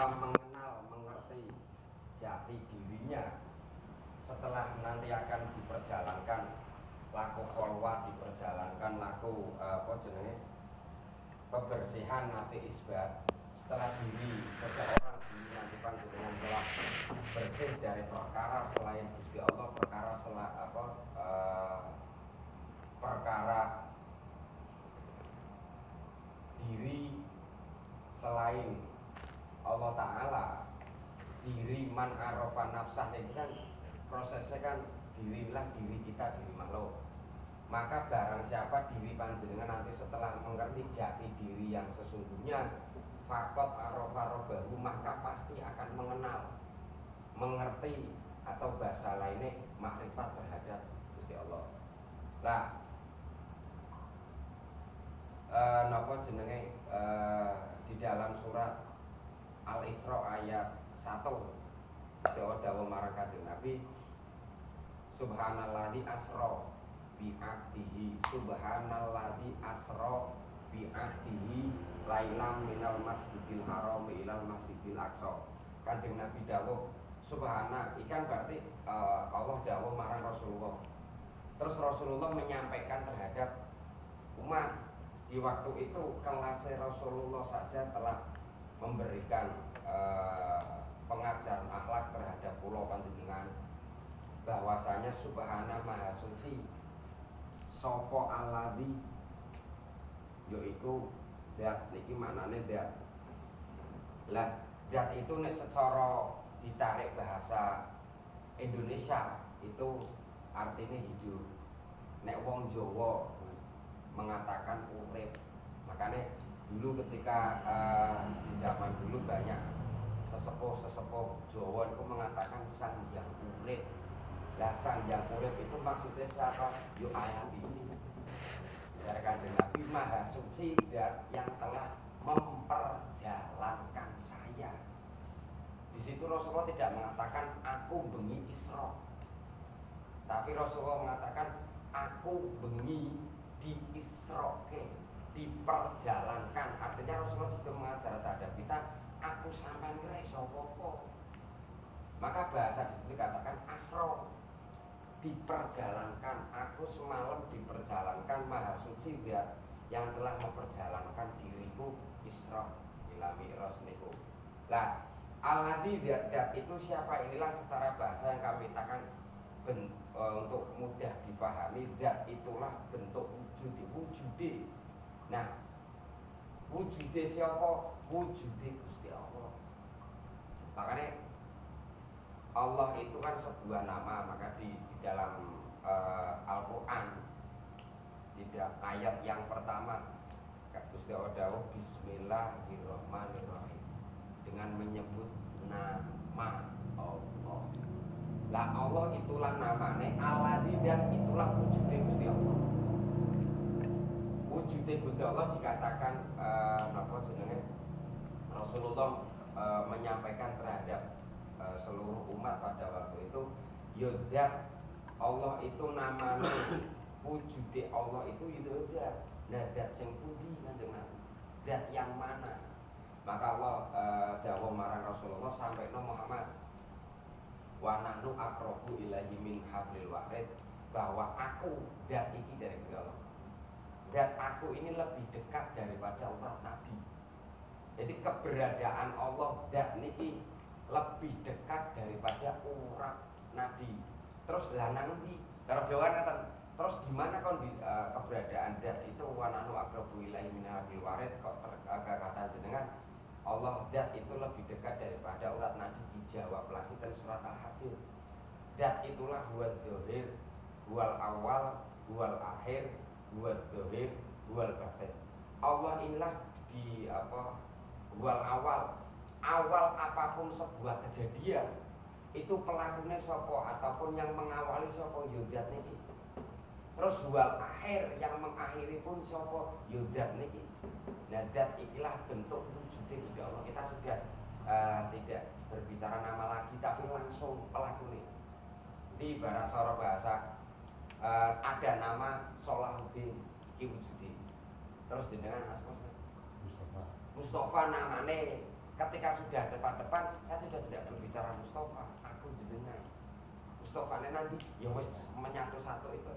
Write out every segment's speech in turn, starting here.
mengenal, mengerti jati dirinya setelah nanti akan diperjalankan laku kholwat, diperjalankan laku kebersihan nafi isbat. Setelah diri seseorang nanti panjenengan telah bersih dari perkara selain Gusti Allah, perkara diri selain Allah Ta'ala, diri man arofa nafsah, ini kan prosesnya kan dirilah diri kita, diri makhluk. Maka barang siapa diri panjenengan nanti setelah mengerti jati diri yang sesungguhnya, fakot arofa robahu, maka pasti akan mengenal, mengerti, atau bahasa lainnya makrifat terhadap Gusti Allah. Lah napa jenenge di dalam surat Al-Isra ayat 1 dawuh marang Kanjeng Nabi, subhanalladzi asra bi'abdihi, subhanalladzi asra bi'abdihi lailam minal masjidil haram ilal masjidil aqsa. Kanjeng Nabi dawuh subhana, ikan berarti Allah dawuh marang Rasulullah. Terus Rasulullah menyampaikan terhadap umat. Di waktu itu kelasnya Rasulullah saja telah memberikan pengajaran akhlak terhadap pulau panjenengan, bahwasanya subhana maha suci sopo alladzi, yaitu dat niki maknane dat. Lah dat itu nek secara ditarik bahasa Indonesia itu artinya hidup. Nek wong Jawa mengatakan urip. Makanya dulu ketika di zaman dulu banyak sesepuh Jawa itu mengatakan sang yang urip. Lah sang yang urip itu maksudnya siapa? Yo ayat ini. Dari Kanjeng Nabi maha suci dan yang telah memperjalankan saya. Di situ Rasulullah tidak mengatakan aku bengi Isra, tapi Rasulullah mengatakan aku bengi diisroke, diperjalankan. Artinya Rasulullah sudah mengajar terhadap kita, aku sampai kira iso apa. Maka bahasa di situ dikatakan asro, diperjalankan. Aku semalam diperjalankan, maha suci dia yang telah memperjalankan diriku Isra ila Mi'raj niku. Lah alladzi dat itu siapa? Inilah secara bahasa yang kami katakan untuk mudah dipahami, dat itulah bentuk wujude. Nah, wujude siapa? Wujude Gusti Allah. Makanya Allah itu kan sebuah nama. Maka di dalam Al-Quran, di ayat yang pertama Gusti Allah dawuh bismillahirrahmanirrahim, dengan menyebut nama Allah. Lah Allah itulah namanya, alladzi dan itulah wujudnya Gusti Allah. Wujudnya Gusti Allah dikatakan napa jenenge Rasulullah menyampaikan terhadap seluruh umat pada waktu itu, yodat Allah itu namanya, wujudnya Allah itu yodat. Nah dat sing pundi Kanjeng Nabi? Dat yang mana? Maka Allah dawuh marang Rasulullah, sampaikan Muhammad, wa nahnu aqrabu ilaihi min hablil warid, bahwa aku dat iki dari Allah. Dat aku ini lebih dekat daripada urat Nabi. Jadi keberadaan Allah dat niki lebih dekat daripada urat Nabi. Terus lah nanti terus Jawa ngaten, terus di mana kon di keberadaan dat itu wa nahnu aqrabu ilaihi min hablil warid, kok kata jenengan Allah dat itu lebih dekat daripada urat Nabi. Dijawab lagi dan surat Al-Hadid, dat itulah huwal dzahir huwal awal huwal akhir huwal dzahir huwal batin. Allah inilah di huwal awal apapun sebuah kejadian itu pelakunya sapa ataupun yang mengawali sapa yodat niki. Terus huwal akhir yang mengakhiri pun sapa yodat niki. Nah dat ikilah bentuk wujudnya Gusti Allah. Kita sudah tidak berbicara nama lagi, tapi langsung pelakunya. Di ibarat cara bahasa ada nama Salahuddin Ki Wujudi. Terus jenengan asma Mustafa namane ketika sudah depan-depan, saya sudah tidak berbicara Mustafa, aku jenengan. Mustafa ini nanti ya wis menyatu satu itu.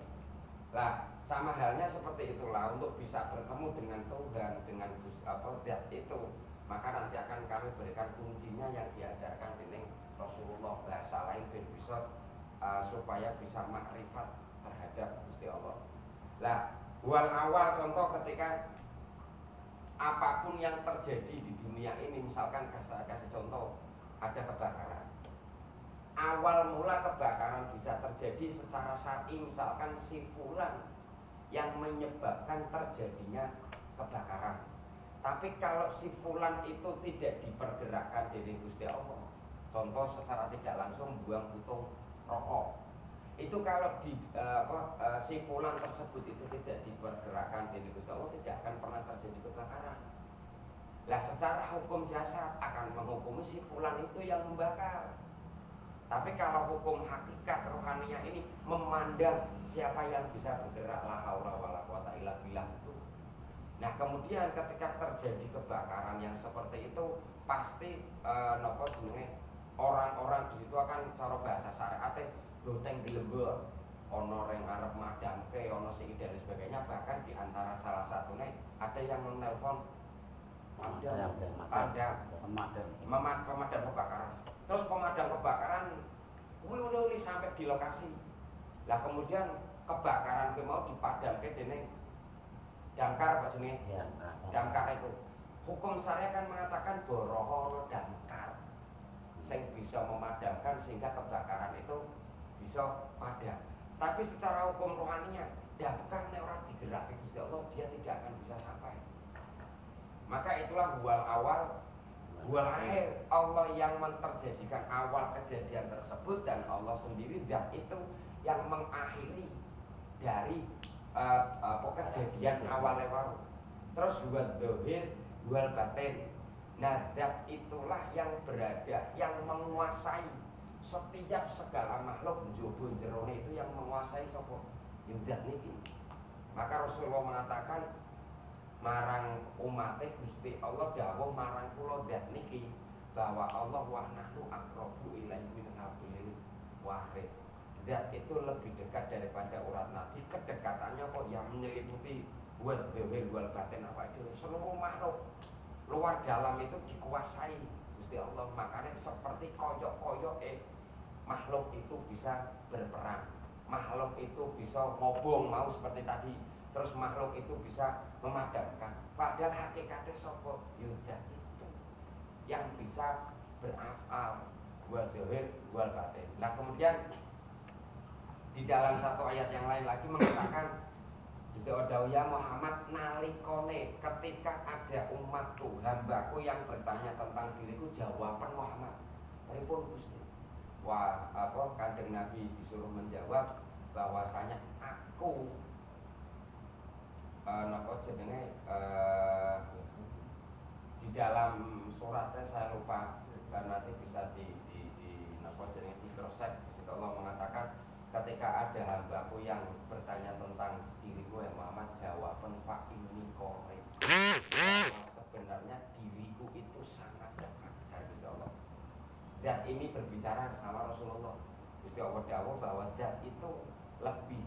Lah, sama halnya seperti itulah untuk bisa bertemu dengan Tuhan, dengan zat itu, maka nanti akan kami berikan kuncinya yang diajarkan ini Rasulullah, bahasa lain bisa supaya bisa makrifat terhadap Gusti Allah. Lah, wal awal contoh ketika apapun yang terjadi di dunia ini, misalkan kasih contoh ada kebakaran. Awal mula kebakaran bisa terjadi secara syar'i, misalkan si fulan yang menyebabkan terjadinya kebakaran. Tapi kalau si fulan itu tidak dipergerakkan dari Gusti Allah, contoh secara tidak langsung buang puntung rokok, itu kalau si fulan tersebut itu tidak dipergerakkan dari Gusti Allah, tidak akan pernah terjadi kebakaran. Lah, secara hukum jasad akan menghukumi si fulan itu yang membakar. Tapi kalau hukum hakikat rohaninya ini memandang siapa yang bisa bergerak, la haula wala quwata illa billah itu. Nah, kemudian ketika terjadi kebakaran yang seperti itu, pasti orang-orang di situ akan cara bahasa syariate loteng dilembur, ono reng arep madamke, ono sing dan sebagainya. Bahkan di antara salah satunya ada yang menelpon pemadam kebakaran. Terus pemadam kebakaran uli sampai di lokasi. Lah kemudian kebakaran itu mau dipadamke dening damkar apa jenenge? Damkar itu. Hukum syariat kan mengatakan boroho damkar sing bisa memadamkan sehingga kebakaran itu bisa padam. Tapi secara hukum rohaninya damkar nek ora digerakke Gusti Allah, dia tidak akan bisa sampai. Maka itulah wal awal wal akhir, Allah yang menterjadikan awal kejadian tersebut, dan Allah sendiri zat itu yang mengakhiri dari kejadian awalnya baru. Terus wal dzahir wal batin. Nah, zat itulah yang berada, yang menguasai setiap segala makhluk njaba jerone itu, yang menguasai sapa? Zat niki. Maka Rasulullah mengatakan marang umatnya Gusti Allah dawuh marang kula zat niki bahwa Allah wa nahnu aqrabu ilaihi min hablil warid. Zat itu lebih dekat daripada urat nadi. Kedekatannya kok yang menyelimuti wal dzahir wal batin, apa itu seluruh makhluk luar dalam itu dikuasai Gusti Allah. Makanya seperti koyok-koyok makhluk itu bisa berperang, makhluk itu bisa ngobong mau seperti tadi. Terus makhluk itu bisa memadamkan. Padahal hakikatnya sapa? Zat itu yang bisa berafal wal dzahir wal batin. Nah, kemudian di dalam satu ayat yang lain lagi mengatakan Gusti Allah ya Muhammad, nalikone ketika ada umatku, hambaku yang bertanya tentang diriku, jawaban Muhammad pripun Gusti? Wah, Kanjeng Nabi disuruh menjawab bahwasanya aku di dalam suratnya saya lupa, dan nanti bisa di cross check. Di situ Allah mengatakan ketika ada hambaku yang bertanya tentang diriku ya Muhammad, jawaban fa inni qarib. Sebenarnya diriku itu sangat dekat, Gusti Allah. Dan ini berbicara sama Rasulullah. Gusti Allah dawuh bahwa zat itu lebih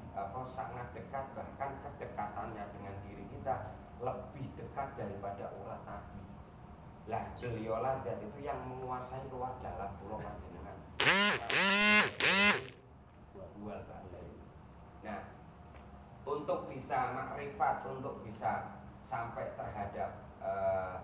sangat dekat, bahkan kedekatannya dengan diri kita lebih dekat daripada urat nadi. Lah, beliaulah zat itu yang menguasai luar dalam pulau panjenengan. Nah, untuk bisa makrifat, untuk bisa sampai terhadap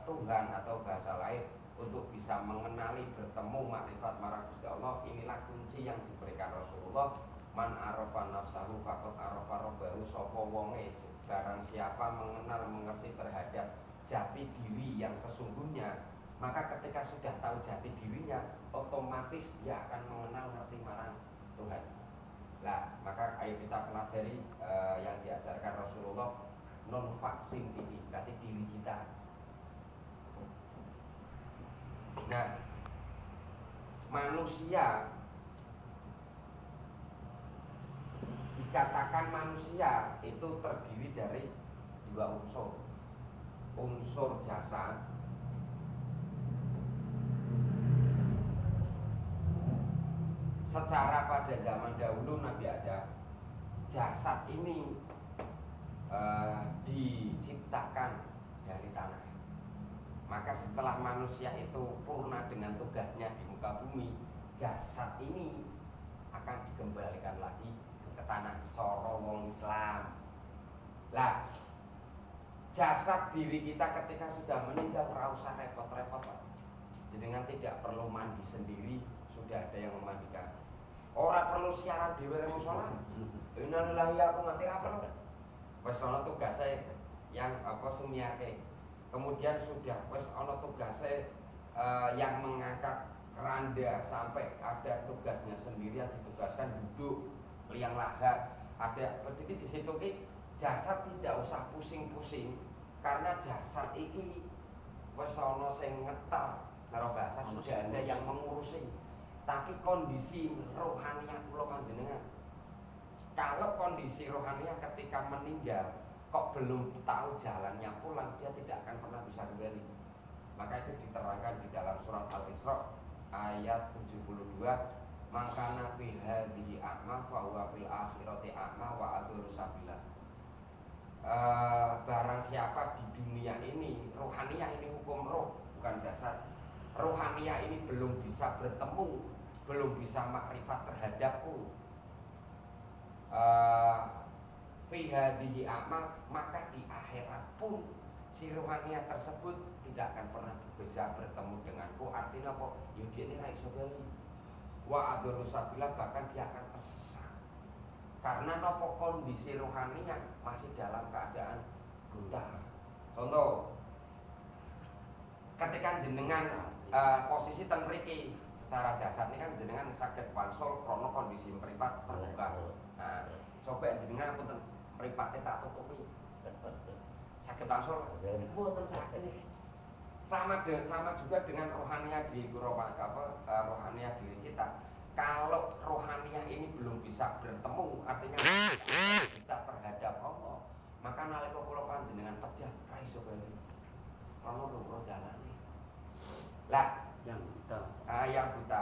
Tuhan atau bahasa lain, untuk bisa mengenali bertemu makrifat marang Gusti Allah, inilah kunci yang diberikan Rasulullah. Man arafa nafsahu faqad arafa rabbahu. Sapa wonge, barang siapa mengenal mengerti terhadap jati diri yang sesungguhnya, maka ketika sudah tahu jati dirinya, otomatis dia akan mengenal ngerti marang Tuhan. Nah, maka ayo kita pelajari yang diajarkan Rasulullah, non vaksin ini, berarti diri kita. Nah, manusia, dikatakan manusia itu terdiri dari dua unsur. Unsur jasad secara pada zaman dahulu Nabi Adam, jasad ini diciptakan dari tanah. Maka setelah manusia itu purna dengan tugasnya di muka bumi, jasad ini akan dikembalikan lagi ke tanah. Coro wong Islam. Lah, jasad diri kita ketika sudah meninggal ora usah repot-repot. Jenengan tidak perlu mandi sendiri, sudah ada yang memandikan. Ora perlu siaran dhewe nang musala. Innalillahi aku mati ra perlu. Wis ana tugase yang semiake. Kemudian sudah wis ana tugase yang mengangkat keranda sampai ada tugasnya sendiri yang ditugaskan duduk liang lahat. Ada jadi di situ jasad tidak usah pusing-pusing karena jasad ini wis ana sing ngeter, cara bahasa sudah ada yang mengurusi. Tapi kondisi rohaniah kula panjenengan, kalau kondisi rohaniah ketika meninggal kok belum tahu jalannya pulang, dia tidak akan pernah bisa kembali. Maka itu diterangkan di dalam surat Al-Isra ayat 72, "Maka fi hadhihi a'ma fa huwa fil akhirati a'ma wa adhuru sabila." Barang siapa di dunia ini, rohaniah ini hukum roh bukan jasad, rohaniah ini belum bisa bertemu, belum bisa makrifat terhadapku, fi hadhihi a'ma, maka di akhirat pun si rohaniah tersebut tidak akan pernah bisa bertemu denganku. Artinya apa? Ya dia ini ra iso bali. Wa adhuru sabila, bahkan dia akan tersesat. Karena nopo kondisi rohaniah masih dalam keadaan buta. Contoh, ketika jenengan posisi ten mriki secara jasad ini kan jenengan saged wangsul krana kondisi mripat terbuka. Nah, coba jenengan punten mripate tak tutupi. Saged wangsul mboten saged. Sama juga dengan rohaniah di rohaniah diri kita. Kalau rohaniah ini belum bisa bertemu, artinya kita terhadap Allah, maka nalika kula panjenengan pejah ra iso bali. Ana loro jalane. Lah, yang buta.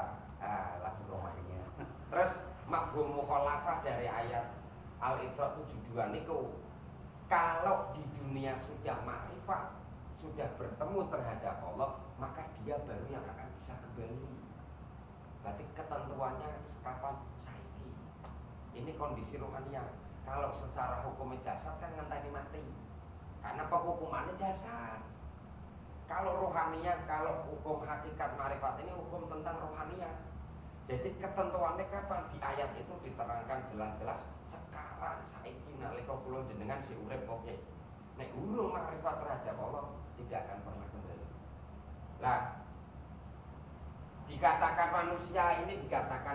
Lagu rohaniah. Terus mafhum mukhalafah dari ayat Al-Isra 72 niku, kalau di dunia sudah makrifat, sudah bertemu terhadap Allah, maka dia baru yang akan bisa kembali. Berarti ketentuannya kapan? Saiki. Ini kondisi rohaniah. Kalau secara hukum jasad kan ngenteni mati. Karena penghukumannya jasad. Kalau rohaniah, kalau hukum hakikat marifat ini hukum tentang rohaniah. Jadi ketentuannya kapan? Di ayat itu diterangkan jelas-jelas. Sekarang saiki nalika kula jenengan si urip oke. Nek urung marifat terhadap Allah tidak akan pernah kembali. Lah, dikatakan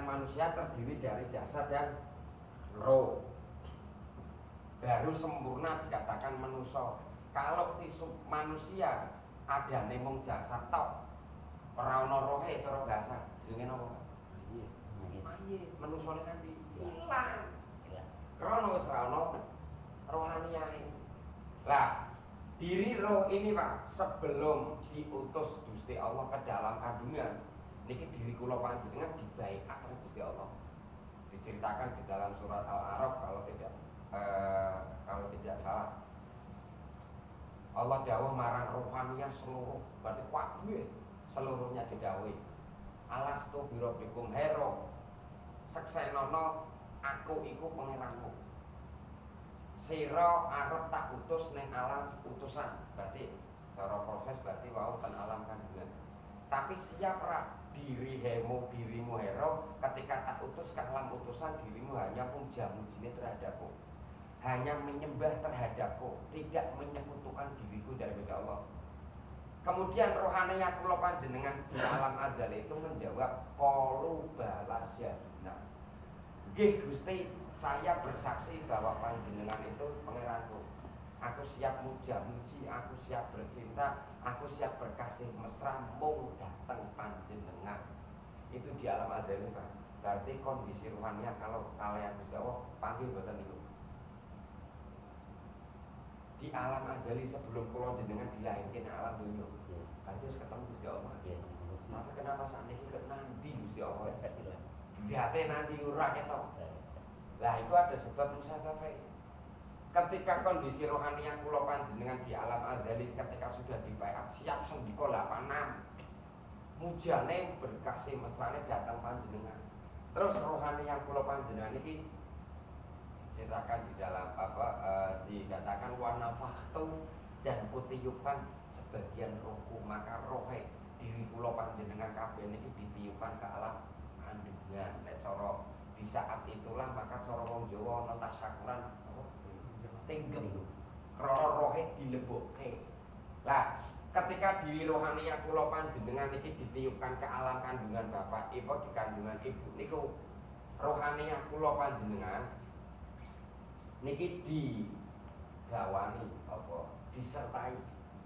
manusia terdiri dari jasad dan roh. Baru sempurna dikatakan manusia. Kalau manusia ada nemong jasad tok, ora ana rohe cara bahasa, jenenge napa? Mayit. Manusane kan ilang. Krana wis ora ana rohaniah. Lah, diri roh ini Pak, sebelum diutus Gusti Allah ke dalam kandungan, niki diri kula panjenengan dibaikaken Gusti Allah. Diceritakan di dalam surat Al-A'raf kalau tidak salah. Allah dawuh marang rohaniah seluruh, berarti kabeh seluruhnya didhawuhi. Alastu birabbikum hero. Seksenono aku iku pangeranmu. Sira arep tak utus ning alam utusan. Berarti cara proses berarti wau ten alam kandungan. Tapi siap ra dirimu hero, ketika tak utus ke alam utusan, dirimu hanya puja-mujine terhadapku, hanya menyembah terhadapku, tidak menyekutukan diriku dari Gusti Allah. Kemudian rohaniah kula panjenengan di alam azal itu menjawab qalu balasyadina. Nggih Gusti, saya bersaksi bahwa panjenengan itu pangeranku. Aku siap muja-muji, aku siap bercinta, aku siap berkasih mesra mung dateng panjenengan. Itu di alam azali Pak. Berarti kondisi rohaniah kalau kalian Gusti Allah panggil boten niku. Di alam azali sebelum kula jenengan dilahirkan alam dunya. Berarti wis ketemu Gusti Allah. Maka kenapa saat ini kena nanti Gusti Allah? Lihatnya nanti ora ketok. Lah itu ada sebab musababah. Ketika kondisi rohaniah kula panjenengan di alam azali ketika sudah dibayar siap sendika 86 mujane berkasih mesrane datang panjenengan. Terus rohaniah kula panjenengan iki ceritakan di dalam dikatakan warna faktu dan kutiupan sebagian rohku, maka rohe diri kula panjenengan kabeh niki ditiupan ke alam kandungan. Nek cara di saat itulah maka cara wong Jawa ana tasyakuran tinggem krana rohe dilebokke. Lah ketika diri rohaniah kula panjenengan iki ditiupkan ke alam kandungan bapak ibu di kandungan ibu niku rohaniah kula panjenengan niki digawani apa disertai.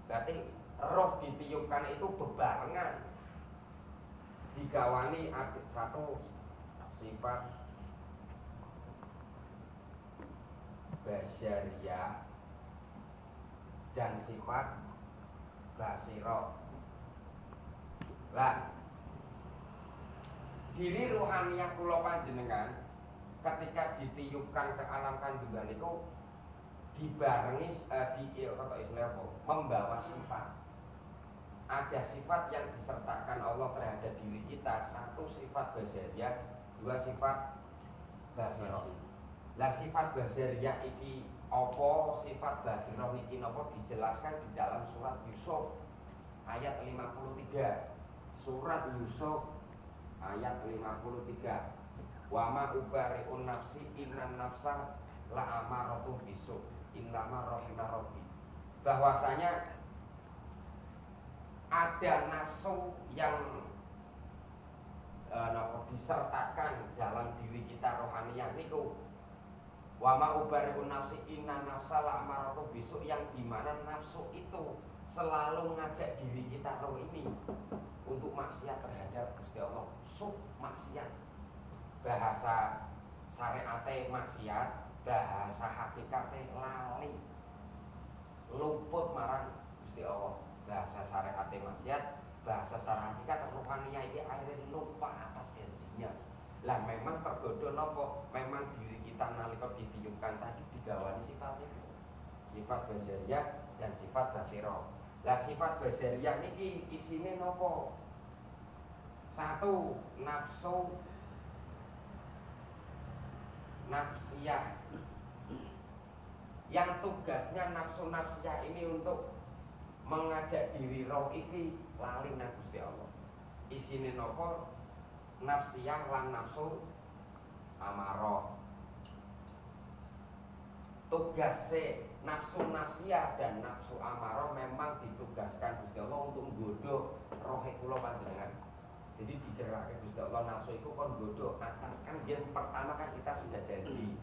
Berarti roh ditiupkan itu bebarengan digawani satu sifat basyariyah dan sifat basirah. Lah diri rohaniah kula panjenengan ketika ditiupkan ke alam kandungan itu dibarengi membawa sifat. Ada sifat yang disertakan Allah terhadap diri kita. Satu sifat basyariyah, dua sifat basirah. Lah sifat basyariyah iki apa, sifat basirah iki napa dijelaskan di dalam surat Yusuf ayat 53. Surat Yusuf ayat 53. Wa ma ubari'un nafsi innan nafsa la amaratu bisu illa ma rahimah rabbi. Bahwasanya ada nafsu yang disertakan dalam diri kita rohaniah niku. Wa ma ubari'un nafsi innan nafsa la amaratu bisu, yang dimana nafsu itu selalu ngajak diri kita roh ini untuk maksiat terhadap Gusti Allah. Sub maksiat. Bahasa syariate maksiat, bahasa hakikate lali luput marang Gusti Allah. Bahasa syariate maksiat, bahasa secara hakikat rohaniah ini akhirnya lupa atas janjinya. Lah memang tergoda nopo, memang diri kita nalika ditiupkan tadi digawani sifat itu, sifat basyariyah dan sifat basirah. Lah sifat basyariyah niki isine nopo? Satu, nafsu nafsiyah, yang tugasnya nafsu nafsiyah ini untuk mengajak diri roh iki lali nang Gusti Allah. Isine napa? Nafsiyah lan nafsu amarah. Tugasnya nafsu nafsiyah dan nafsu amarah memang ditugaskan Gusti Allah untuk nggodho roh kula panjenengan. Jadi digerakkan Gusti Allah nafsu itu kon godho atas kan yang pertama kan kita sudah janji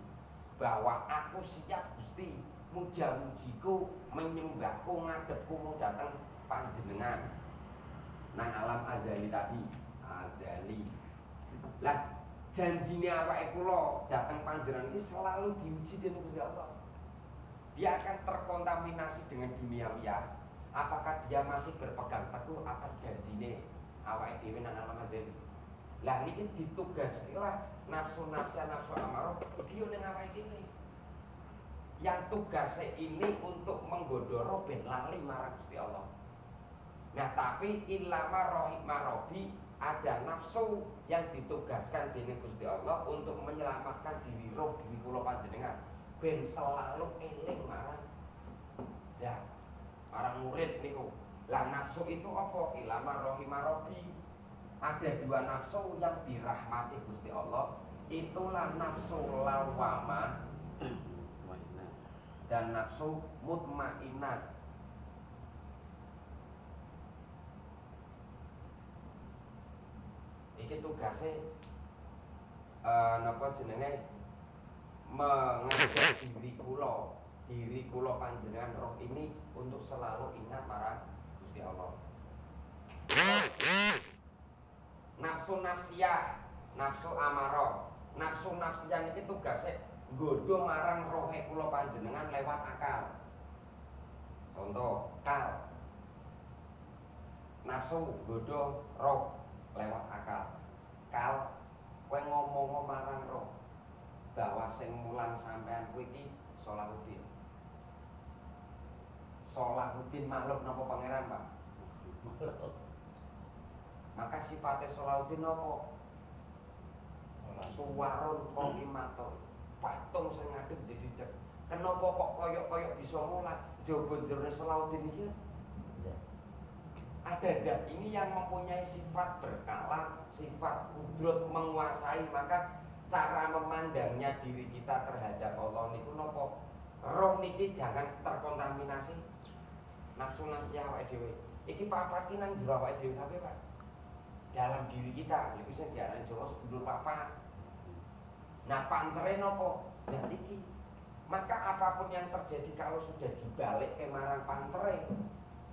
bahwa aku siap Gusti muja-mujiku menyembahku ngadepku mau datang panjenengan nang alam azali tadi azali. Lah janjinya awake kula datang panjenengan ini selalu diuji dening Gusti Allah. Dia akan terkontaminasi dengan duniawiah. Apakah dia masih berpegang teguh atas janjinya awake dhewe nang alam azali. Lah niki ditugaskilah nafsu nafsa nafsu amarah iki yo ning awake dhewe. Yang tugasnya ini untuk menggodho roh ben lali marang Gusti Allah. Nah tapi ilama rahimah rabbi, ada nafsu yang ditugaskan dening Gusti Allah untuk menyelamatkan diri roh diri kula panjenengan ben selalu eling marang marang murid niku. Lah nafsu itu apa? Ilama rahimah rabbi. Ada dua nafsu yang dirahmati Gusti Allah. Itulah nafsu lawamah dan nafsu mutmainnah. Iki tugasnya napa jenenge mengajak diri kula panjenengan roh ini untuk selalu ingat marang Gusti Allah. Nafsu nafsiyah, nafsu amarah. Nafsu nafsiyah niki tugasnya nggodho marang rohe kula panjenengan lewat akal. Contoh, kal. Nafsu nggodho roh lewat akal. Kal, kowe ngomong Salahuddin makhluk napa pangeran, Pak? Maka sifatnya Salahuddin napa? Suwarun qaimatun. Patung sing ngadeg jadi kenapa kok koyok-koyok bisa mulai jaba jero Salahuddin iki? Ada zat ini yang mempunyai sifat berkala, sifat kudrat menguasai, maka cara memandangnya diri kita terhadap Allah niku napa? Roh niki jangan terkontaminasi nafsu-nafsu awake dhewe. Iki papat ki nang jero awake dhewe kabeh, Pak. Dalam diri kita, niku sing diarani Jawa sedulur papat. Nah, pancere napa? Zat iki. Maka apapun yang terjadi kalau sudah dibalik ke marang pancere,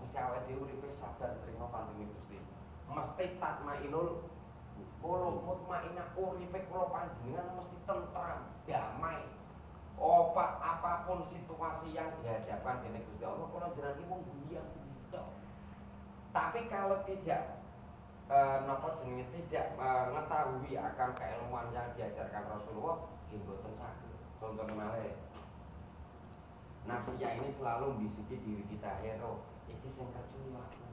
mesti awake dhewe uripe sabar trima pandemi Gusti. Mesti tatmainul qulub, mutmainnah uripe kula panjenengan mesti tentram, damai. Apapun situasi yang dihadapkan dening Gusti Allah, kula jenengan iki mung guyon tok. Tapi kalau tidak tidak mengetahui akan keilmuan yang diajarkan Rasulullah, nggih mboten saged. Contohnya malih, nafsiyah ini selalu bisiki diri kita, hero iki sing kerja aku.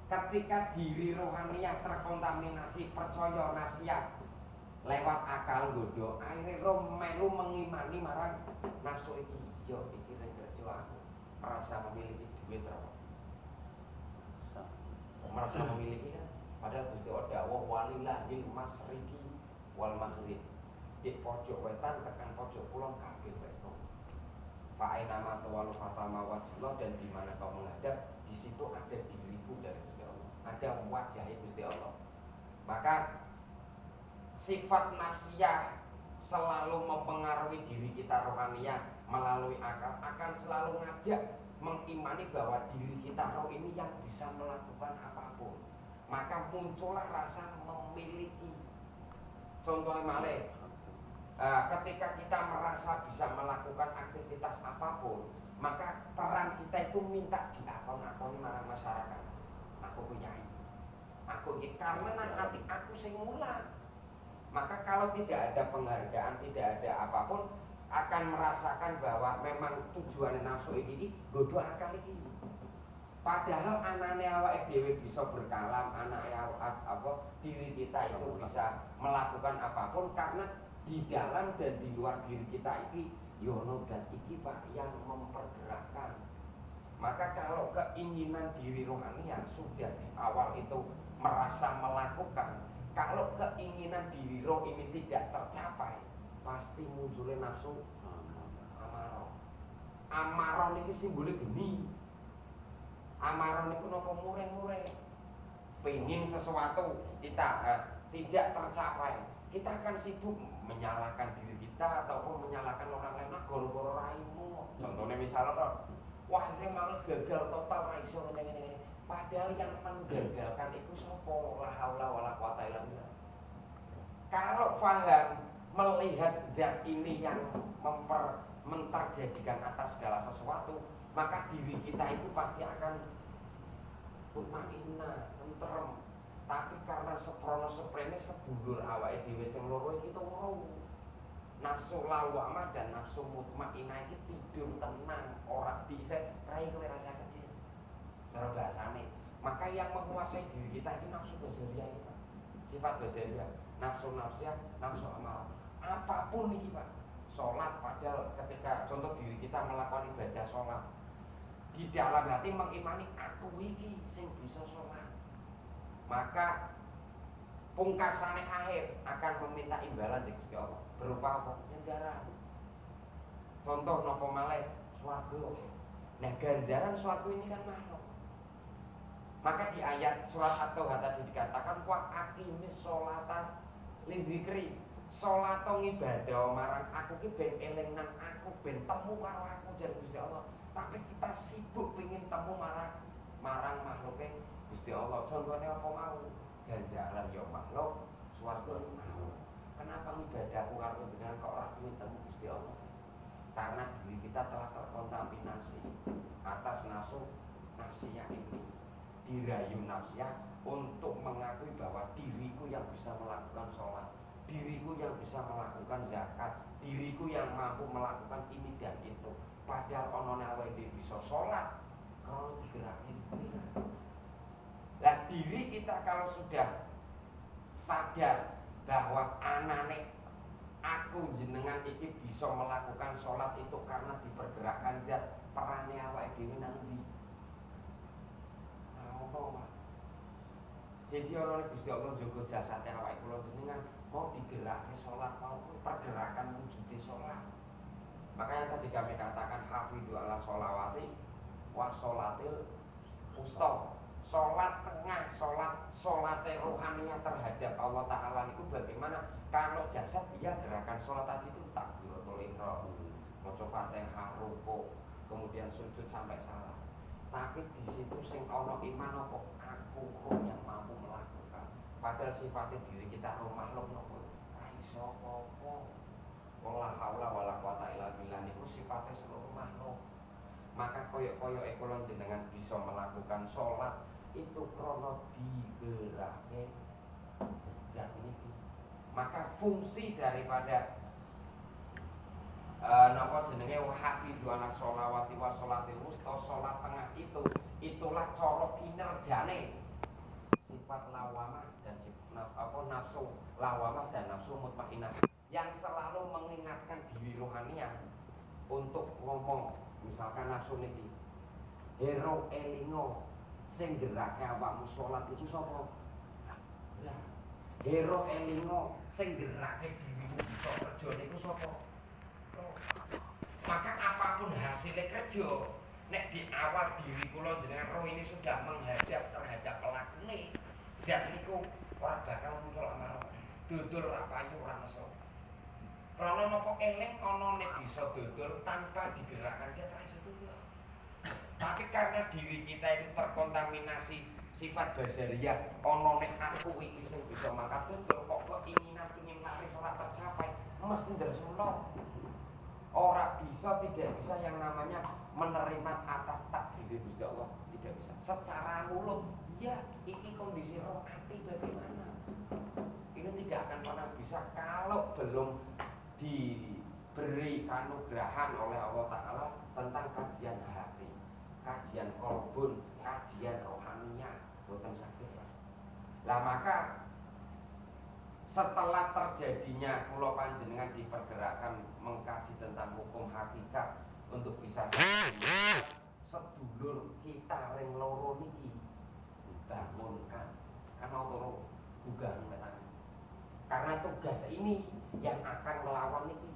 Ketika diri rohaniah terkontaminasi percaya nafsiyah lewat akal godho, akhirnya roh melu mengimani marang nafsu iki. Yo iki sing kerja aku, merasa memiliki duit terus. Merasa memiliki kan, padahal Gusti Allah dawuh walillahil masyriqi wal maghrib. Di pojok wetan tekan pojok kulon kabeh wetan. Fa aina ma tawalu fatama wajhullah, dan di mana kau menghadap di situ ada diriku dari Gusti Allah, ada wajah Gusti Allah. Maka sifat nafsiyah selalu mempengaruhi diri kita rohaniah melalui akal, akan selalu ngajak mengimani bahwa diri kita roh ini yang bisa melakukan apapun. Maka muncullah rasa memiliki. Contohnya malih, ketika kita merasa bisa melakukan aktivitas apapun, maka peran kita itu minta diakon-akoni marang masyarakat. Aku punya ini, aku ini, karena nanti aku sing mulai. Maka kalau tidak ada penghargaan, tidak ada apapun, akan merasakan bahwa memang tujuan nafsu ini godho akal iki. Padahal anane awake dhewe bisa berkalam, anake diri kita itu bisa melakukan apapun, karena di dalam dan di luar diri kita iki yono dan iki Pak yang mempergerakkan. Maka kalau keinginan diri rohaniah sudah di awal itu merasa melakukan, kalau keinginan diri roh ini tidak tercapai, pasti munculnya nafsu amarah. Amarah ini simbolnya geni. Amarah ini nopo mureng-mureng. Pengen sesuatu kita tidak tercapai, kita akan sibuk menyalahkan diri kita ataupun menyalahkan orang lain. Nah, goro-goro raimu. Contohnya misalnya, wah ini malah gagal total, raiso ini. Padahal yang menggagalkan itu sopo, la haula wala quwata illa billah. Kalau paham melihat zat ini yang menterjadikan atas segala sesuatu, maka diri kita itu pasti akan mutmainnah, tentrem. Tapi karena seprono-seprene sedulur awake dhewe sing loro iki turu. Nafsu lawamah dan nafsu mutmainnah iki tidur tenang, ora bisa rai kowe rasa kecil. Cara bahasane, maka yang menguasai diri kita itu nafsu basariah itu, sifat basariah, nafsu nafsiyah, nafsu amarah. Apapun ini Pak, sholat, padahal ketika contoh diri kita melakukan ibadah sholat, di dalam hati mengimani aku iki sing bisa sholat, maka pungkasane akhir akan meminta imbalan dari Gusti Allah berupa apa? Ganjaran. Contoh nopo malih swarga. Nah ganjaran suatu ini kan makhluk. Maka di ayat surat At-Taubah tadi dikatakan wa aqimis sholata lidzikri. Salat ibadah marang aku ki ben eling nang aku, ben temu karo aku jar Gusti Allah. Tapi kita sibuk pengin temu marang makhluke Gusti Allah. Contohnya apa mau? Ganjaran ya makhluk, swarga makhluk. Kenapa ibadahku karo dengan kok ora pengin temu Gusti Allah? Karena diri kita telah terkontaminasi atas nafsiyah ini. Dirayu nafsiyah untuk mengakui bahwa diriku yang bisa melakukan sholat, diriku yang bisa melakukan zakat, diriku yang mampu melakukan ini dan itu. padahal onone awake dhewe bisa salat kalau digerakin pengiran. Lah diri kita kalau sudah sadar bahwa anane aku jenengan iki bisa melakukan sholat itu karena dipergerakkan zat, perane awake dhewe nang ndi? Apa? Jadi ana Gusti Allah njaga jasate awake kula jenengan mau digerakke sholat mau pergerakan wujude sholat. Makanya tadi kami katakan hafidhu ala sholawati wa sholatil wusta. Sholat tengah, sholatnya rohaninya terhadap Allah Ta'ala itu bagaimana? Kalau jasad ya gerakan sholat tadi itu takbiratul ihram, maca Fatihah, rukuk, kemudian sujud sampai salam. Tapi di situ sing ana iman apa aku yang mampu melakukan. Padahal sifatnya diri kita makhluk nopo ra iso apa-apa. Wala haula wala quwata illa billah niku sifatnya seluruh makhluk. Maka koyok-koyoke kula jenengan bisa melakukan sholat itu krono digerake dan ini. Maka fungsi daripada napa jenenge hafidhu ala sholawati wa sholatil wusta, sholat tengah itu itulah cara kinerjane sifat lawamah dan nafsu lawamah dan nafsu mutmainnah yang selalu mengingatkan diri rohaniah untuk ngomong. Misalkan nafsu niki hero elingo sing gerake awakmu salat iku sapa? Lah, hero elingo sing gerake dirimu bisa kerja niku sapa? Maka apapun hasilnya kerja, nek di awal diri kula jenengan roh ini sudah menghadap terhadap pelakune, dan niku ora bakal muncul amarah. Dodol ora payu ora meso. Karena napa eling ana nek bisa dodol tanpa digerakkan dia tak iso dodol. Tapi karena diri kita itu terkontaminasi sifat basariah, ana nek aku iki sing bisa mangkat dodol kok keinginan pengin laris ora tercapai, mesti ndersulo. Ora bisa, tidak bisa yang namanya menerima atas takdir Gusti Allah, tidak bisa. Secara mulut, ya iki kondisi roh hati bagaimana? Ini tidak akan pernah bisa kalau belum diberi kanugrahan oleh Allah Ta'ala tentang kajian hati, kajian kolbun, kajian rohaninya, boten saged. Lah maka setelah terjadinya kula panjenengan dipergerakkan mengkaji tentang hukum hakikat untuk bisa sedulur kita ring loro niki dibangunkan karena loro gugah metan. Karena tugas ini yang akan melawan niki.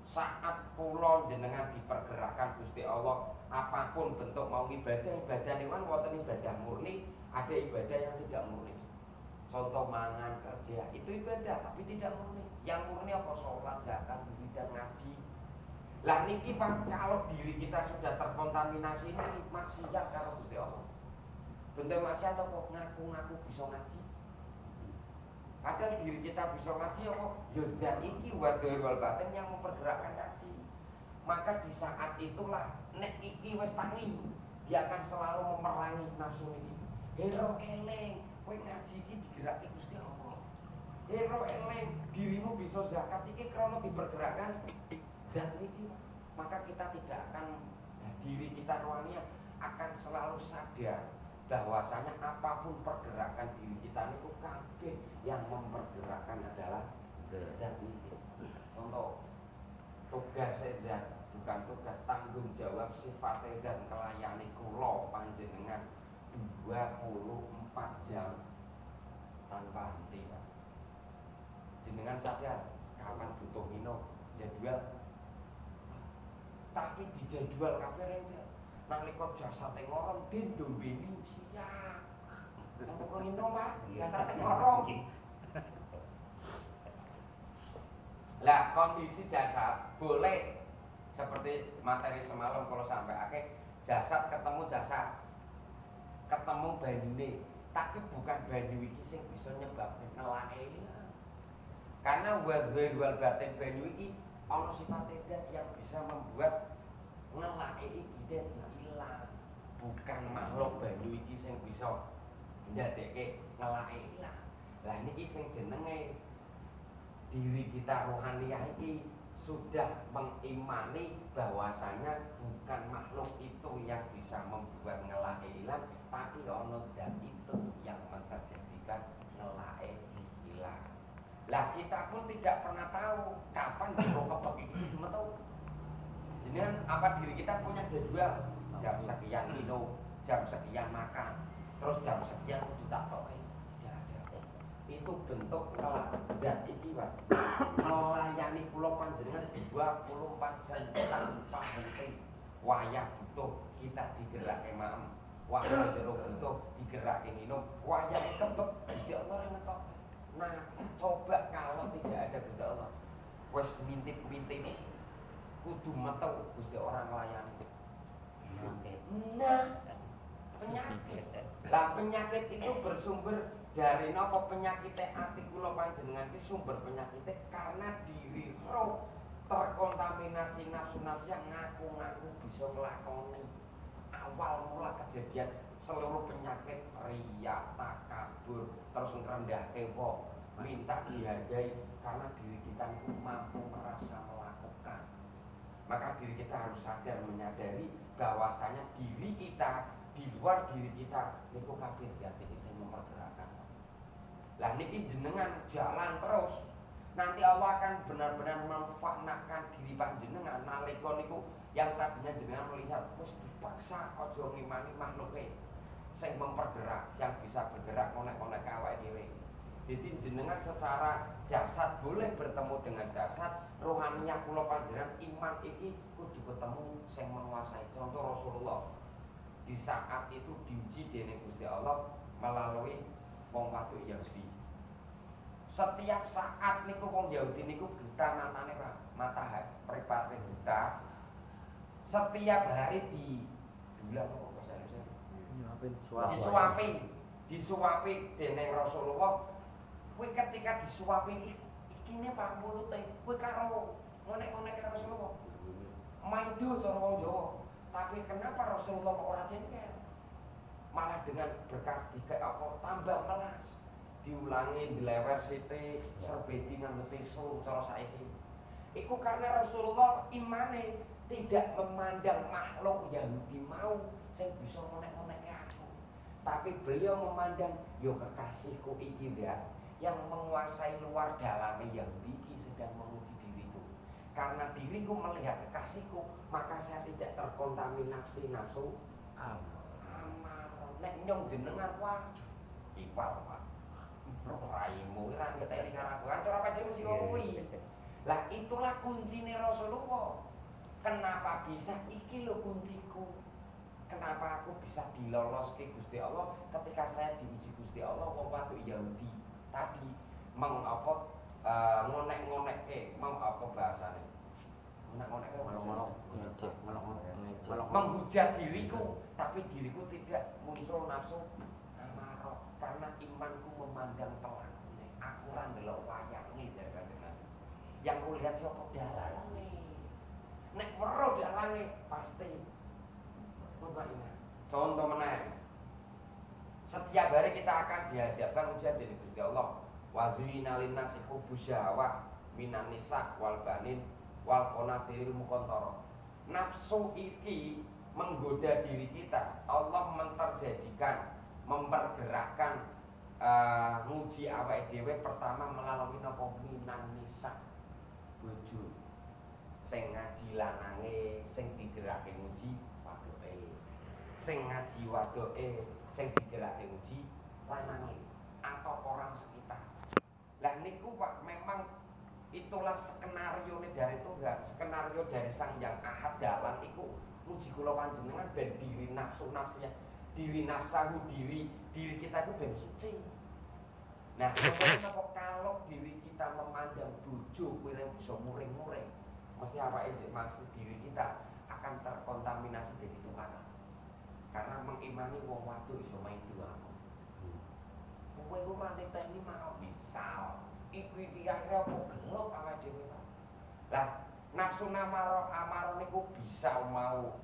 Saat kula jenengan dipergerakkan Gusti Allah, apapun bentuk mau ibadah niku wonten ibadah murni, ada ibadah yang tidak murni. Contoh mangan, kerja, itu ibadah tapi tidak murni. Yang murni apa? Sholat, zakat, dan ngaji. Lah niki Pak, kalau diri kita sudah terkontaminasi ini maksiat karo Gusti Allah. Bentuk maksiat apa? Ngaku-ngaku bisa ngaji. Padahal diri kita bisa ngaji apa? Ya dan iki wadhir wal batin yang mempergerakkan ngaji. Maka di saat itulah nek iki wis tangi, dia akan selalu memerangi nafsu ini. Hero eleng, kowe ngaji iki digerakke Gusti Allah. Hero eleng, dirimu bisa zakat iki krana dipergerakkan dan iki. Maka kita tidak akan diri kita rohani akan selalu sadar bahwasanya apapun pergerakan diri kita itu kabeh yang mempergerakkan adalah zat iki. Contoh tugas zat bukan tugas, tanggung jawab sifat dan melayani kula panjenengan 24 jam tanpa henti. Jenengan sadar kapan butuh minum jadwal, tapi di jadwal kabeh rene nalika jasate ngorong den dombeni siap. Kok minum Pak, jasate ngorong. Lah kondisi jasad boleh seperti materi semalam kalau sampai akhir jasad ketemu jasad, ketemu banyune, tapi bukan banyu iki sing bisa nyebabke nelake. Karena wal batin banyu iki ana sifat zat yang bisa membuat nelake iki hilang. Bukan makhluk banyu iki sing bisa ndadekke nelake hilang. Lah niki sing jenenge diri kita rohaniah iki sudah mengimani bahwasanya bukan makhluk itu yang bisa membuat ngelake hilang, tapi ono zat itu yang menterjadikan ngelake hilang. Lah kita pun tidak pernah tahu kapan diro kepek itu cuma tahu. Jenengan apa diri kita punya jadwal jam sekian minum, jam sekian makan, terus jam sekian kudu tak toke. Itu bentuk nolak dan iki Pak. Melayani kula panjenengan 24 jam tanpa henti. Wayah butuh kita digerake maem. Wayah jero butuh digerake minum. Wayah kebek Gusti Allah yang ngetok. Nah, coba kalau tidak ada Gusti Allah, wis mintip-mintip kudu metu Gusti orang melayani. Nah, penyakit. Lah penyakit itu bersumber dari napa penyakite ati kula panjenengan iki sumber penyakite karena diri roh terkontaminasi nafsu-nafsu yang ngaku-ngaku bisa nglakoni. Awal mula kejadian seluruh penyakit riya, takabur, terus ngrendahke wong, minta dihargai karena diri kita itu mampu merasa melakukan. Maka diri kita harus sadar menyadari bahwasanya diri kita di luar diri kita niku kabeh dadi sing mempergerakkan. Lah niki jenengan jalan terus, nanti Allah akan benar-benar memfanakan diri panjenengan nalika niku yang tadinya jenengan melihat wis dipaksa aja ngimani makhluke sing mempergerak, yang bisa bergerak ngonek-ngonek awake dhewe. Jadi jenengan secara jasad boleh bertemu dengan jasad, rohaniah kula panjenengan iman iki kudu ketemu sing menguasai. Contoh Rasulullah di saat itu diuji dening Gusti Allah melalui wong waduk Yahudi. Setiap saat niku wong Yahudi niku buta matane Pak, matahari mripate buta. Setiap hari di bulan apa bahasa disuapi dening Rasulullah. Kuwi ketika disuapi iki ne Pak mulute, kuwi karo ngonek-ngonek Rasulullah. Maido cara wong Jawa. Tapi kenapa Rasulullah kok ora jengkel? Malah dengan bekas dikek apa tambah melas. Diulangi dilewer sithik, serbeti nganggo tisu cara saiki. Iku karena Rasulullah imane tidak memandang makhluk Yahudi mau sing bisa ngonek-ngonek aku. Tapi beliau memandang yo kekasihku iki ndak yang menguasai luar dalame Yahudi iki sedang menguji diriku. Karena diriku melihat kekasihku, maka saya tidak terkontaminasi nafsu amal. Nek nyong jenengan wah ipal Pak. Raimu ora ngeteni karo aku. Ancur apa dhewe mesti kuwi. Lah itulah kuncine Rasulullah. Kenapa bisa iki lho kunciku? Kenapa aku bisa diloloske Gusti Allah ketika saya diuji Gusti Allah wong waduk Yahudi tadi mengapa ngonek-ngonekke mau apa bahasane? Ngonek-ngonekke menghujat diriku, tapi diriku tidak muncul nafsu amarah karena imanku memandang telah. Aku ora ndelok wayange jare kanjeng. Yang kulihat sapa dalange. Nek weruh dalange pasti mubahina. Contoh meneh. Setiap hari kita akan dihadapkan ujian dari Gusti Allah. Wa zuyina linnasi hubbus syahawat minan nisa wal banin wal qanatiril muqantara. Nafsu iki menggoda diri kita. Allah menterjadikan, mempergerakkan nguji awake dhewe pertama melalui napa minan nisa bojo. Sing ngaji lanange, sing digerake nguji waduke. Sing ngaji waduke, sing digerake nguji lanange atau orang sekitar. Lah niku Pak memang itulah skenario dari Tuhan, skenario dari Sang Yang Ahad dalam iku muji kula panjenengan ben diri nafsu-nafsunya, diri nafsahu diri kita itu ben suci. Nah, kalau diri kita memandang bojo kuwi bisa muring-muring, mesti maksud diri kita akan terkontaminasi dari Tuhan. Karena mengimani wong waduk iso main doa. Kowe ku manteni mau misal iku kira-kira apa gelok awake dhewe. Lah, nafsu amarah niku bisa mau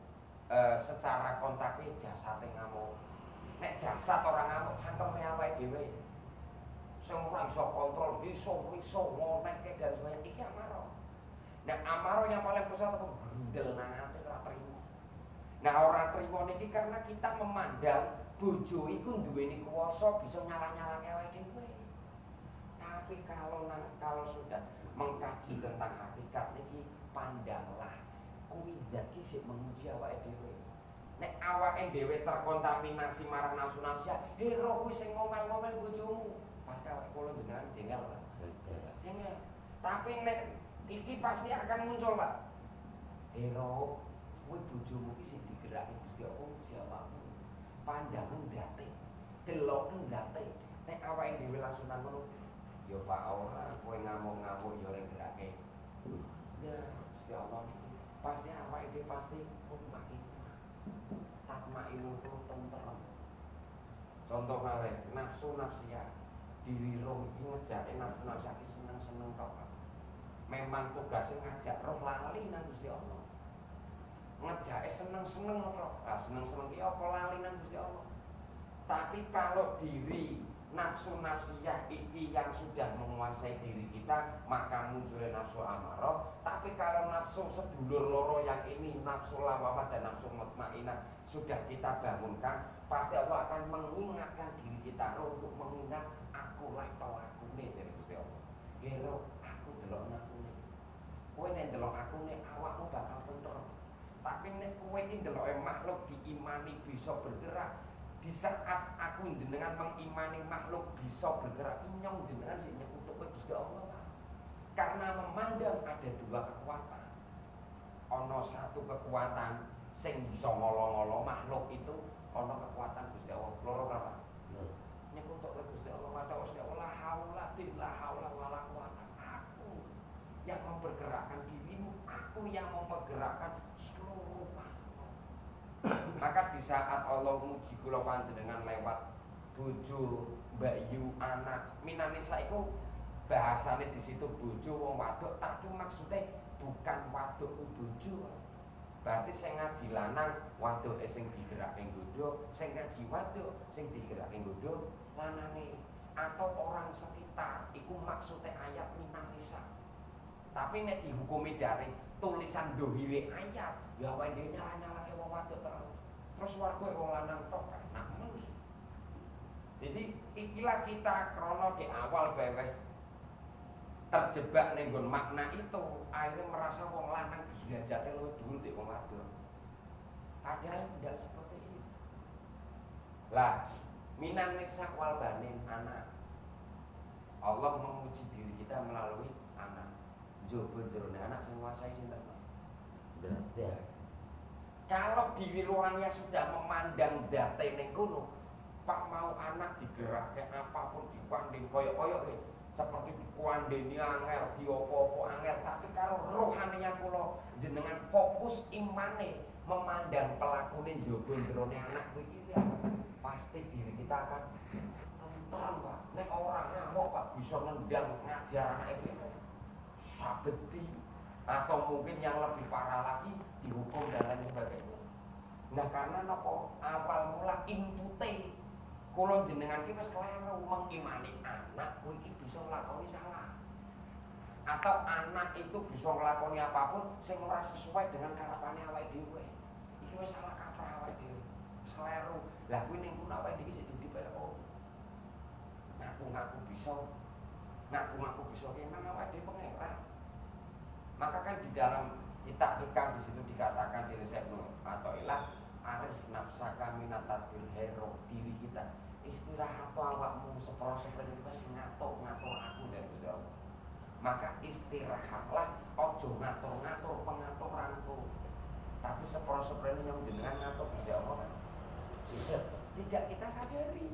secara kontake jasate ngamuk. Nek jasad ora ngamuk cangkeme awake dhewe. Sing ora iso kontrol, iso ngonekke dan sebagainya iki amarah. Nek amarah yang paling besar apa brindel nang ati ora trimo. Nah ora trimo niki karena kita memandang bojo iku duweni kuwasa bisa nyalah-nyalahke awake dhewe. Tapi kalau sudah mengkaji tentang hakikat niki pandanglah kuwi zat ki sik menguji awake dhewe. Nek awake dhewe terkontaminasi marang nafsu-nafsu, hero kuwi sing ngomel-ngomel bojomu, pasti awake kula jenengan jengkel, Pak. Jengkel. Tapi nek iki pasti akan muncul, Pak. Hero kuwi bojomu ki sing digeraki Gusti Allah uji awakmu. Pandangan ndate, deloken ndate. Nek awake dhewe langsung nang ngono, ya Pak ora kowe ngamuk-ngamuk ya ora gerake. Ya Gusti Allah pasti awake dhewe pasti mati. Takma ilmu tentrem. Contoh malih nafsu nafsiyah diri roh iki ngejake nafsu nafsiyah iki seneng-seneng tok. Memang tugasnya ngajak roh lali nang Gusti Allah. Ngejake seneng-seneng roh. Lah seneng-seneng ki apa lali nang Gusti Allah. Tapi kalau diri nafsu nafsiyah iki yang sudah menguasai diri kita, maka munculnya nafsu amarah. Tapi kalau nafsu sedulur loro yang ini, nafsu lawamah dan nafsu mutmainah sudah kita bangunkan, pasti Allah akan mengingatkan diri kita untuk mengingat akulah pelakune dari Gusti Allah. Hero, aku delok akune. Kowe nek delok akune awakmu bakal tentrem. Tapi nek kowe iki deloke makhluk diimani bisa bergerak, di saat aku jenengan mengimani makhluk bisa bergerak, inyong jenengan sing nyekutuk Gusti Allah, Pak. Karena memandang ada dua kekuatan. Ono satu kekuatan sing bisa ngolo-ngolo makhluk itu, ono kekuatan Gusti Allah. Loro apa? Nyekutuk Gusti Allah, maca Gusti Allah, la haula billah haula wala quwata. Aku yang mempergerakkan dirimu, aku yang mempergerakkan seluruh makhluk. Maka di saat Allah muji kula panjenengan lewat bojo, mbakyu, anak, minanisa iku bahasane di situ bojo wong wadok, tapi maksudnya bukan wadok bojo. Berarti sing ngaji lanang wadok sing digerake nggodho, sing ngaji wadok sing digerake nggodho lanange atau orang sekitar. Iku maksudnya ayat minanisa. Tapi nek dihukumi dari tulisan dohire ayat, ya wae dhewe nyala-nyalake wong wadok terus warga wong lanang tok kan nak meni. Jadi ikilah kita krono di awal bewes terjebak ning nggon makna itu, akhirnya merasa wong lanang derajate luwih dhuwur di wong wadon. Padahal tidak seperti itu. Lah, minan nisa wal banin anak. Allah memuji diri kita melalui anak. Jobo jerone anak sing nguasai sinten? Dada. Kalau diri luarnya sudah memandang date ning kono, Pak mau anak digerakkan apapun dipanding koyok-koyok seperti dikuandeni angel, diopo-opo angel, tapi kalau rohaninya kula jenengan fokus imane memandang pelakune njaba jerone anak kuwi ya pasti diri kita akan tentrem, Pak. Nek ora ngamuk, Pak, bisa nendang ngajar anak itu sabeti atau mungkin yang lebih parah lagi dihukum dan lain sebagainya. Nah karena nopo awal mula inpute kula jenengan ki wis kleru mengimani anak kuwi iki bisa nglakoni salah. Atau anak itu bisa nglakoni apapun sing ora sesuai dengan karepane awake dhewe. Iki wis salah kaprah awake dhewe. Kleru. Lah kuwi ning kono awake dhewe sik dipelok. Ngaku-ngaku bisa. Ngaku-ngaku bisa memang awake dhewe pengeran. Maka kan di dalam kitab hikam di situ dikatakan di resep atau ilah arif nafsaka minatadil hero diri kita istirahat awakmu seperti itu sing ngatur aku dari Gusti Allah. Maka istirahatlah, ojo ngatur-ngatur pengaturanku. Tapi seperti yang jenengan ngatur Gusti Allah kan tidak kita sadari.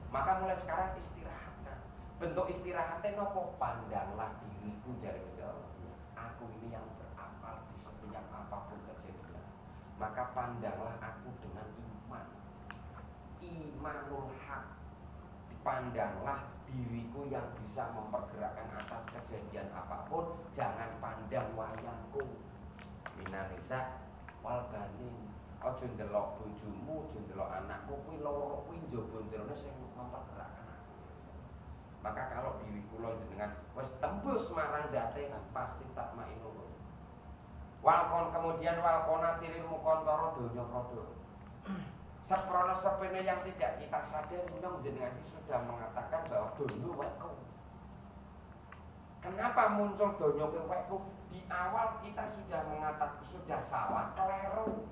Maka mulai sekarang istirahatkan. Bentuk istirahatnya nopo pandanglah diriku dari Gusti Allah. Aku ini yang berakal di setiap apapun kejadian. Maka pandanglah aku dengan iman. Imanul haq. Pandanglah diriku yang bisa mempergerakkan atas kejadian apapun. Jangan pandang wayangku. Minanisa wal banin. Ojo ndelok bojomu, ojo ndelok anakku, kuwi loro kuwi njaba jerone sing mempergerakkan aku. Maka kalau diri kula jenengan wis tembus marang date kan pasti tak main Kemudian walkona tiril mukontoro dunya produk. Seprono sepene yang tidak kita sadari nyong jenengan sudah mengatakan bahwa dunya weku. Kenapa muncul dunya weku? Di awal kita sudah mengatakan sudah salah, keliru.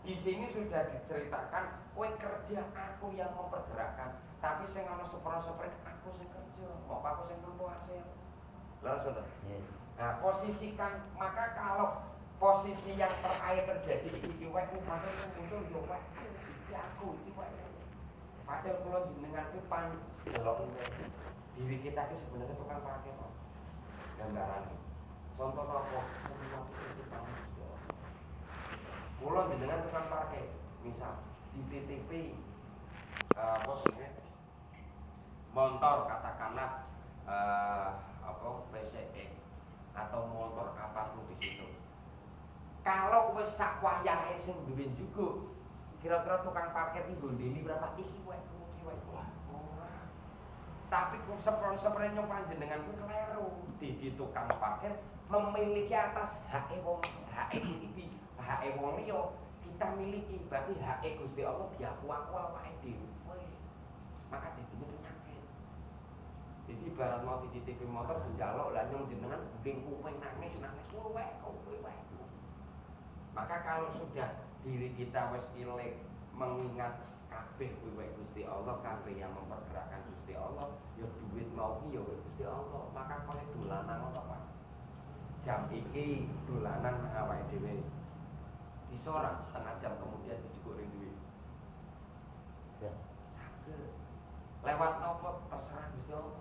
Di sini sudah diceritakan, kowe kerja aku yang mempergerakkan, tapi sing ana sepro-sepro aku sing kerja, kok aku sing nempuh hasil. Lalu sudah. Nah, posisikan, maka kalau posisi yang terakhir terjadi iki weku, maka muncul yo weku, iki aku, iki weku. Padahal kula jenengan ku delok diri kita ki sebenarnya tukang parkir kok. Gambaran. Contoh apa? Kula jenengan tukang parkir, misal di TTP motor katakanlah PCX atau motor apapun di situ. Kalau wis sak wayahe sing duwe juga, kira-kira tukang parkir iki gondeli berapa iki wae. Tapi sepron-sepron yang panjenengan ku kleru. Di tukang parkir memiliki atas hak wong liya kita miliki, berarti hak Gusti Allah diaku-aku awake dhewe. Maka dadinya penyakit. Jadi ibarat mau dititipi motor njaluk lah nyong jenengan bling kuping nangis kowe. Maka kalau sudah diri kita wis ilang mengingat kabeh kuwi Gusti Allah, kabeh yang mempergerakkan Gusti Allah, ya duit mau ki ya Gusti Allah. Maka kowe dolanan apa Pak? Jam iki dolanan awake dhewe. Disorang setengah jam kemudian dicukurin duit. Ya, saged. Lewat apa terserah Gusti Allah.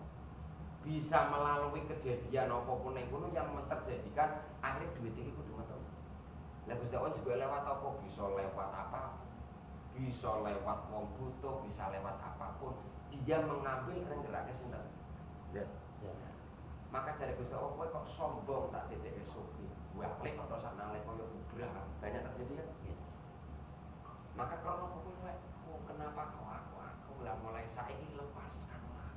Bisa melalui kejadian apapun yang kuno yang terjadikan akhir duit iki kudu metu. Lah Gusti Allah juga lewat apa? Bisa lewat apa? Bisa lewat wong butuh, bisa lewat apapun. Dia mengambil renggerake sinten? Ya. Maka cari Gusti Allah kowe kok sombong tak titik suki. Waklek atau sak nang lek koyo bubrah banyak terjadi kan? Ya. Maka kalau kowe kenapa kau aku lah mulai saiki lepaskanlah.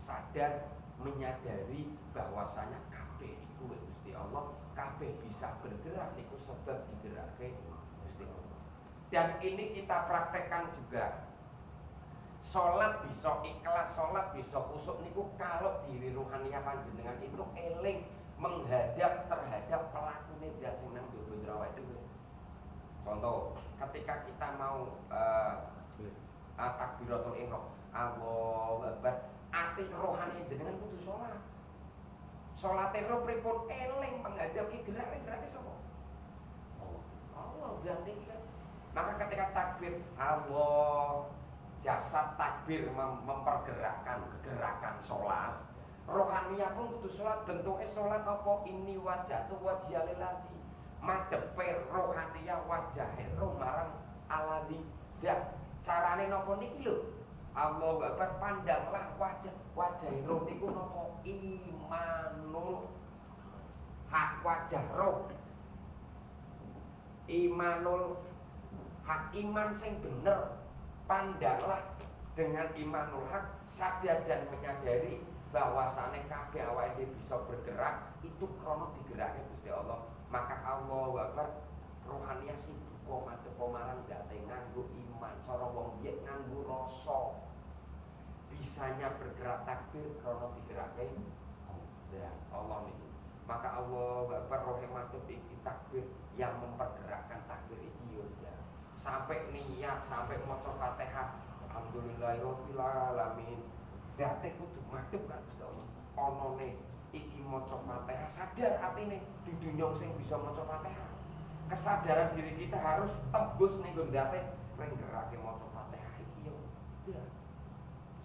Sadar menyadari bahwasanya kabeh iku Gusti Allah, kabeh bisa bergerak niku sebab digerakake Gusti Allah. Dan ini kita praktekkan juga. Salat bisa ikhlas, salat bisa khusyuk niku kalau diri rohaniah panjenengan itu eling menghadap terhadap pelakune zat sing nang jero awake dhewe. Contoh, ketika kita mau takbiratul ihram, Allahu Akbar, ati rohani jenengan kudu salat. Salate ro pripun eling menghadap ki gerak-gerake sapa? Allah berarti kan. Maka ketika takbir Allah, jasad takbir mempergerakkan gerakan salat. Rohaniah pun kudu salat, bentuke salat apa? Ini wajah tu wajhil lati. Madhepe rohaniah wajahe ro marang aladi. Ya, carane napa niki lho? Allah Akbar, pandanglah wajah roh niku napa? Imanul hak wajah roh. Imanul hak, iman sing bener. Pandanglah dengan imanul hak, sadar dan menyadari bahwasane kabeh awake bisa bergerak itu krana digerakake Gusti Allah. Maka Allah Akbar, rohaniah sing buka madhep marang zate nganggo iman, cara wong biyen nganggo rasa. Bisanya bergerak takbir krana digerakake Allah niku. Maka Allah Akbar, roh madhep iki takbir yang mempergerakkan takbir iki yo ya. Sampai niat, sampai maca Fatihah, alhamdulillahirabbil alamin. Date kudu madhep kan Gusti Allah. Onone iki maca Fatihah, sadar atine dudu nyong sing bisa maca Fatihah. Kesadaran diri kita harus tembus ning ndate nggerake maca Fatihah iki yo. Ya.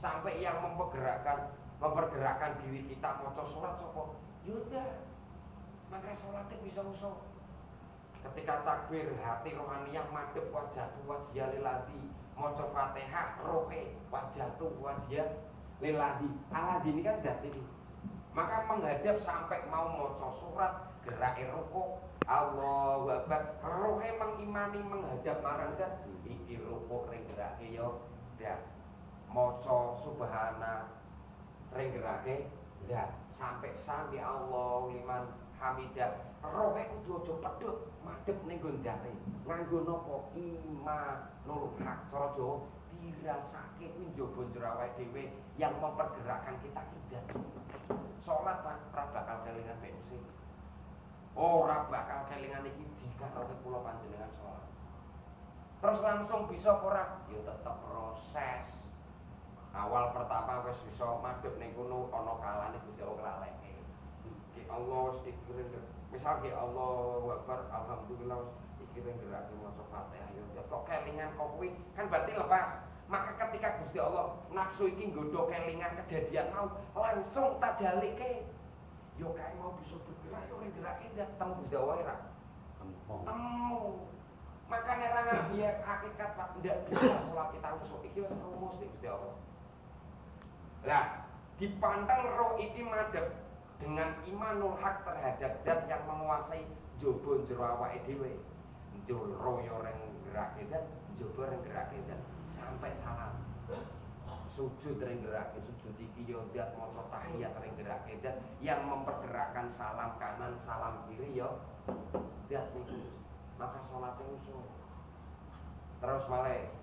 Sampai yang mempergerakkan diri kita maca salat sapa? Yuda. Maka salatnya bisa usah. Ketika takbir hati rohaniah madhep wajhatu wajhil ladi, maca Fatihah rohe wajhatu wajhil ladi. Aladi ini kan dat ini. Maka menghadap sampai mau maca surat, gerake rukuk, Allahu Akbar, rohe mengimani menghadap marang dat iki rukuk ring gerake yo dat. Maca subhana ring gerake dat. Sampai sami Allah liman hamidah. Rohe kudu aja pedhot madhep ning nggon ndate. Nganggo napa? Imanul haq. Cara Jawa dirasake kuwi njaba njero awake dhewe yang mempergerakkan kita kidat. Salat ora bakal kelingan bensin. Ora bakal kelingan iki jika rohe kula panjenengan salat. Terus langsung bisa ora? Ya tetep proses. Awal pertama wis bisa madhep ning kono ana kalane Gusti Allah kelaleke. Ki Allah dikirim misal ki Allahu Akbar alhamdulillah dikirim gerake maca Fatihah ya kok kelingan kok kuwi kan berarti lepas. Maka ketika Gusti Allah nafsu iki nggodho kelingan kejadian mau langsung tak jalike. Yo kae mau bisa bergerak yo gerake dateng Gusti Allah ora. Temu. Maka nek ra ngaji hakikat Pak ndak bisa salat kita usuk iki wis rumus Gusti Allah. Lah, dipantang roh iki madhep dengan imanul hak terhadap zat yang menguasai njaba jero awake dhewe. Njero yo ring gerake zat, njaba ring gerake zat sampai salam. Sujud ring gerake sujud iki yo zat maca tahiyat ring gerake zat yang mempergerakkan salam kanan, salam kiri yo zat niku. Maka salate usuk. Terus malih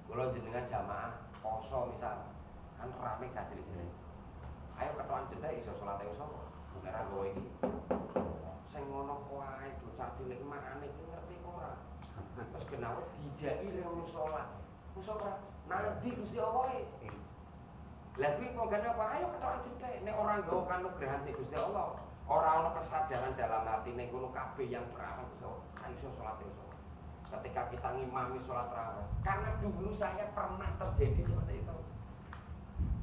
kula jenengan jamaah poso misal kan rame sajere-jere. Ayo ketokan jendhek iso salate usuk. Nek ra gowo iki. Sing ngono kuwi bocah cilik makane iki ngerti ora. Wis genawe dijaki lewat salat. Usuk ora nanti Gusti Allah e. Lah kuwi pogane apa? Ayo ketokan jendhek nek ora nggawa kanugrahan Gusti Allah. Ora ana kesadaran dalam hati ning kono kabeh yang beramal Gusti Allah. Iso salate usuk. Ketika kita ngimami sholat tarawih, karena dulu saya pernah terjadi seperti itu.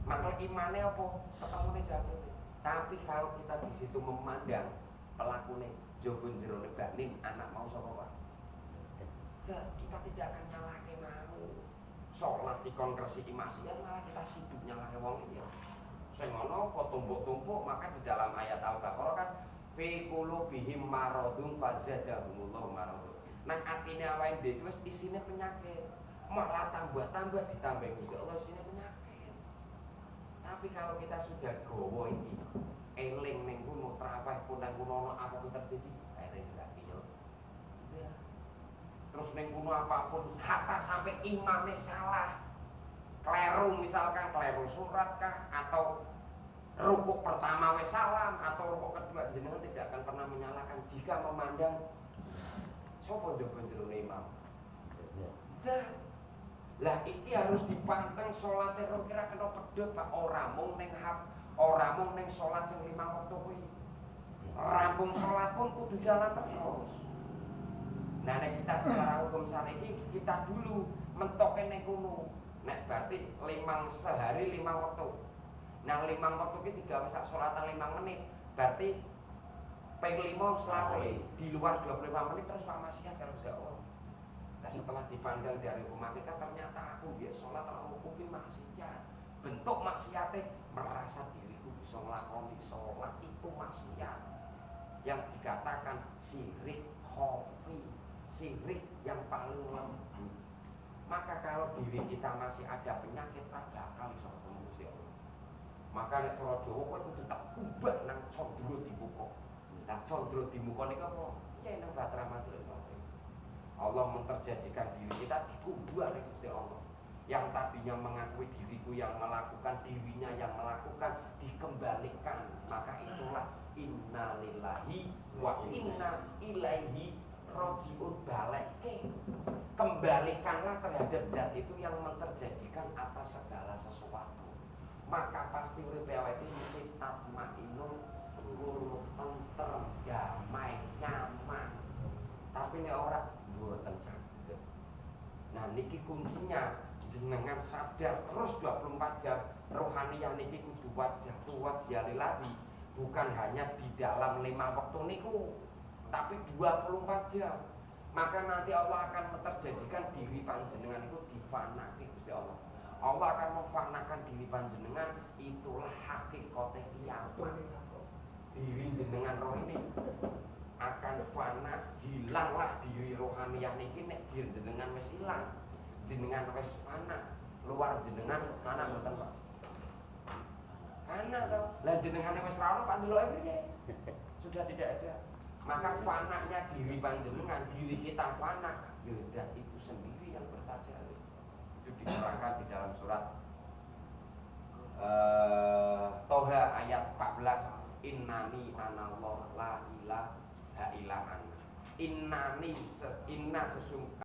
Maka imannya apa? Ketemunya jatuh. Tapi kalau kita di situ memandang pelakunya jobun jerone banin anak mau sapa Pak? Kita tidak akan nyalahke mau. Sholat dikon gresiki maksiat malah kita sibuk nyalahke wong liya. Sing ngono kok tumpuk-tumpuk maka di dalam ayat Al-Baqarah kan fi qulubihim maradun fazadahumullahu maradun. Nang atine awake dhewe wis isine penyakit. Malah tambah-tambah ditambah Gusti Allah isine penyakit. Tapi kalau kita sudah gowo iki, eling ning kono traweh pun nang kono apapun terjadi, eling lagi yo. Ya. Terus ning kono apapun hatta sampai imame salah. Kleru misalkan kleru surat kah atau rukuk pertama wis salam atau rukuk kedua jenengan tidak akan pernah menyalahkan jika memandang sopo njaba jero imam. Lah iki harus dipanteng salate kira kena pedhot Pak ora mung ning salat sing 5 waktu kuwi. Rampung salat pun kudu jalan terus. Nah nek kita secara hukum syar'i kita dulu mentoke ning kono. Nek berarti 5 sehari 5 waktu. Nah 5 waktu ki digawe sak salatan 5 menit. Berarti ping 5 selawe di luar 25 menit terus Pak maksiat karo Gusti Allah. Nah setelah dipandang dari umat kita ternyata aku biasa sholat terlalu kupi maksiat. Bentuk maksiatnya merasa diriku bisa melakoni sholat itu maksiat. Yang dikatakan sirik khofi, sirik yang paling lembut. Maka kalau diri kita masih ada penyakit tak bakal bisa ketemu Gusti Allah. Maka nek cara Jawa kowe kudu tak kubah nang condro dibuka. Nah condro di muka ini apa? Ya ini batra majelis Allah menterjadikan diri kita dikubur oleh Gusti Allah. Yang tadinya mengakui diriku yang melakukan, dirinya yang melakukan, dikembalikan. Maka itulah innalillahi wa inna ilaihi rajiun balaike. Kembalikanlah terhadap zat itu yang menterjadikan atas segala sesuatu. Maka pasti uripe awake mesti tatmainun guru tentrem, damai, nyaman. Tapi nek ora mboten saged. Nah niki kuncinya jenengan sadar terus 24 jam rohaniyah niki kudu wajah lillahi. Bukan hanya di dalam 5 waktu niku, tapi 24 jam. Maka nanti Allah akan menterjadikan diri panjenengan itu difanake Gusti Allah. Allah akan memfanakan diri panjenengan, itulah hakikate kiamat. Diri jenengan roh ini akan fana, hilanglah diri rohaniyah niki nek diri jenengan wis ilang. Jenengan wis fana, luar jenengan ana mboten Pak. Ana to. Lah jenengan wis ra ono Pak ndeloke piye? sudah tidak ada. Maka fananya diri panjenengan, diri kita fana, ya itu sendiri yang bertajaluk. Itu diterangkan di dalam surat Toha ayat 14. Innani anallah la ilaha illa ana. Inna sesungguhnya